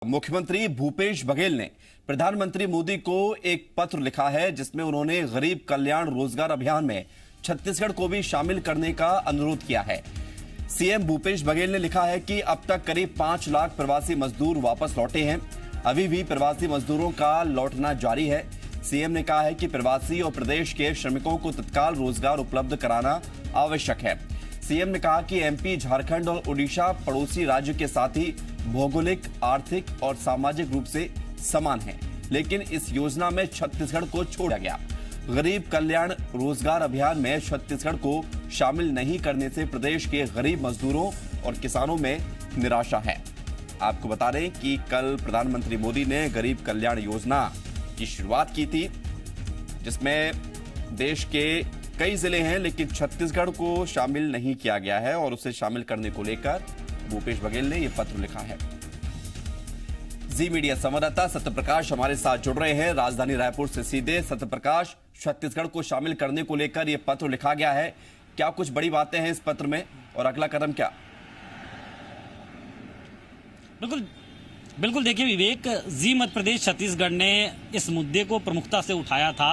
मुख्यमंत्री भूपेश बघेल ने प्रधानमंत्री मोदी को एक पत्र लिखा है जिसमें उन्होंने गरीब कल्याण रोजगार अभियान में छत्तीसगढ़ को भी शामिल करने का अनुरोध किया है। सीएम भूपेश बघेल ने लिखा है कि अब तक करीब 5 लाख प्रवासी मजदूर वापस लौटे हैं। अभी भी प्रवासी मजदूरों का लौटना जारी है। सीएम ने कहा है कि प्रवासी और प्रदेश के श्रमिकों को तत्काल रोजगार उपलब्ध कराना आवश्यक है। सीएम ने कहा कि एमपी, झारखंड और ओडिशा पड़ोसी राज्य के साथ ही भौगोलिक, आर्थिक और सामाजिक रूप से समान हैं, लेकिन इस योजना में छत्तीसगढ़ को छोड़ा गया। गरीब कल्याण रोजगार अभियान में छत्तीसगढ़ को शामिल नहीं करने से प्रदेश के गरीब मजदूरों और किसानों में निराशा है। आपको बता दें कि कल प्रधानमंत्री मोदी ने गरीब कल्याण योजना की शुरुआत की थी, जिसमें देश के कई जिले हैं, लेकिन छत्तीसगढ़ को शामिल नहीं किया गया है और उसे शामिल करने को लेकर भूपेश बघेल ने यह पत्र लिखा है। जी मीडिया संवाददाता सत्यप्रकाश हमारे साथ जुड़ रहे हैं राजधानी रायपुर से सीधे। सत्यप्रकाश, छत्तीसगढ़ को शामिल करने को लेकर यह पत्र लिखा गया है, क्या कुछ बड़ी बातें हैं इस पत्र में और अगला कदम क्या? बिल्कुल देखिए विवेक, जी मध्य प्रदेश छत्तीसगढ़ ने इस मुद्दे को प्रमुखता से उठाया था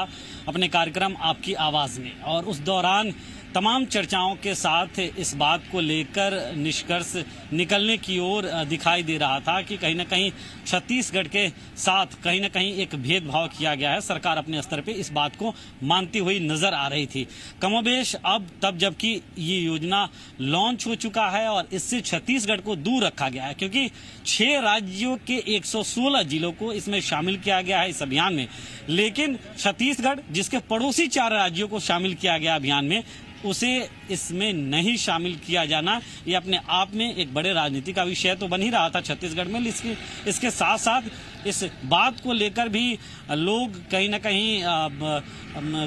अपने कार्यक्रम आपकी आवाज में, और उस दौरान तमाम चर्चाओं के साथ इस बात को लेकर निष्कर्ष निकलने की ओर दिखाई दे रहा था कि कहीं ना कहीं छत्तीसगढ़ के साथ कहीं ना कहीं एक भेदभाव किया गया है। सरकार अपने स्तर पे इस बात को मानती हुई नजर आ रही थी। कमोबेश अब तब जबकि ये योजना लॉन्च हो चुका है और इससे छत्तीसगढ़ को दूर रखा गया है, क्योंकि 6 राज्यों के 116 जिलों को इसमें शामिल किया गया है इस अभियान में, लेकिन छत्तीसगढ़ जिसके पड़ोसी 4 राज्यों को शामिल किया गया अभियान में, उसे इसमें नहीं शामिल किया जाना ये अपने आप में एक बड़े राजनीति का विषय तो बन ही रहा था छत्तीसगढ़ में। इसके साथ साथ इस बात को लेकर भी लोग कहीं ना कहीं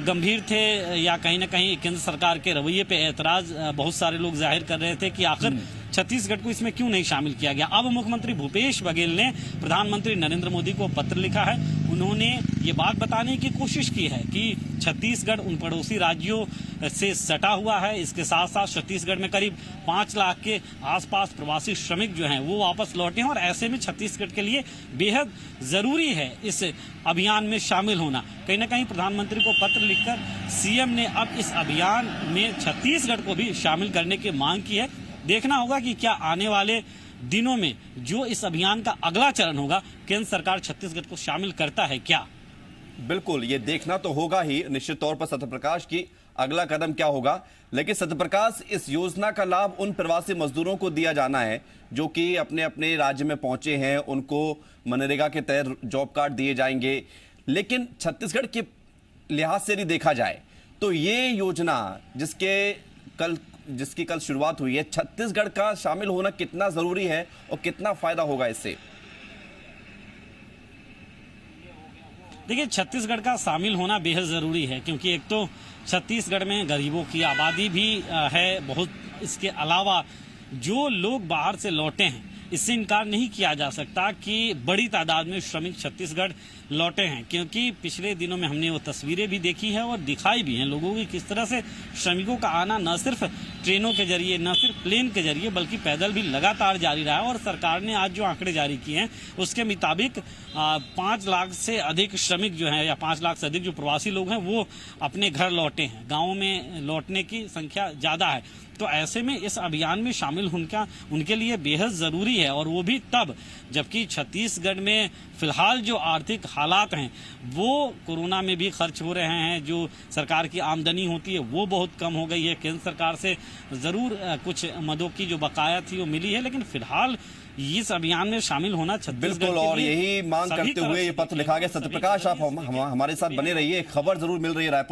गंभीर थे, या कहीं ना कहीं केंद्र सरकार के रवैये पे एतराज बहुत सारे लोग जाहिर कर रहे थे कि आखिर छत्तीसगढ़ को इसमें क्यों नहीं शामिल किया गया। अब मुख्यमंत्री भूपेश बघेल ने प्रधानमंत्री नरेंद्र मोदी को पत्र लिखा है। उन्होंने ये बात बताने की कोशिश की है कि छत्तीसगढ़ उन पड़ोसी राज्यों से सटा हुआ है। इसके साथ साथ छत्तीसगढ़ में करीब 5 लाख के आसपास प्रवासी श्रमिक जो हैं वो वापस लौटे हैं, और ऐसे में छत्तीसगढ़ के लिए बेहद जरूरी है इस अभियान में शामिल होना। कहीं ना कहीं प्रधानमंत्री को पत्र लिखकर सीएम ने अब इस अभियान में छत्तीसगढ़ को भी शामिल करने की मांग की है। देखना होगा कि क्या आने वाले दिनों में जो इस अभियान का अगला चरण होगा, केंद्र सरकार छत्तीसगढ़ को शामिल करता है क्या? बिल्कुल, ये देखना तो होगा ही निश्चित तौर पर सत्यप्रकाश की अगला कदम क्या होगा। लेकिन सत्यप्रकाश, इस योजना का लाभ उन प्रवासी मजदूरों को दिया जाना है जो कि अपने अपने राज्य में पहुंचे हैं, उनको मनरेगा के तहत जॉब कार्ड दिए जाएंगे। लेकिन छत्तीसगढ़ के लिहाज से यदि देखा जाए तो ये योजना जिसकी कल शुरुआत हुई है, छत्तीसगढ़ का शामिल होना कितना जरूरी है और कितना फायदा होगा इससे? देखिए, छत्तीसगढ़ का शामिल होना बेहद ज़रूरी है, क्योंकि एक तो छत्तीसगढ़ में गरीबों की आबादी भी है बहुत। इसके अलावा जो लोग बाहर से लौटे हैं, इससे इनकार नहीं किया जा सकता कि बड़ी तादाद में श्रमिक छत्तीसगढ़ लौटे हैं, क्योंकि पिछले दिनों में हमने वो तस्वीरें भी देखी हैं और दिखाई भी हैं लोगों की किस तरह से श्रमिकों का आना न सिर्फ ट्रेनों के जरिए, न सिर्फ प्लेन के जरिए, बल्कि पैदल भी लगातार जारी रहा है। और सरकार ने आज जो आंकड़े जारी किए हैं उसके मुताबिक 5 लाख से अधिक श्रमिक जो हैं, या 5 लाख से अधिक जो प्रवासी लोग हैं वो अपने घर लौटे हैं। गाँवों में लौटने की संख्या ज़्यादा है, तो ऐसे में इस अभियान में शामिल होना उनके लिए बेहद ज़रूरी है, और वो भी तब जबकि छत्तीसगढ़ में फिलहाल जो आर्थिक हालात हैं वो कोरोना में भी खर्च हो रहे हैं, जो सरकार की आमदनी होती है वो बहुत कम हो गई है। केंद्र सरकार से ज़रूर कुछ मदों की जो बकाया थी वो मिली है, लेकिन फिलहाल इस अभियान में शामिल होना छत्तीसगढ़ बिल्कुल, और यही मांग करते हुए ये पत्र लिखा गया। सत्यप्रकाश, आप हमारे साथ बने रहिए, खबर जरूर मिल रही है रायपुर।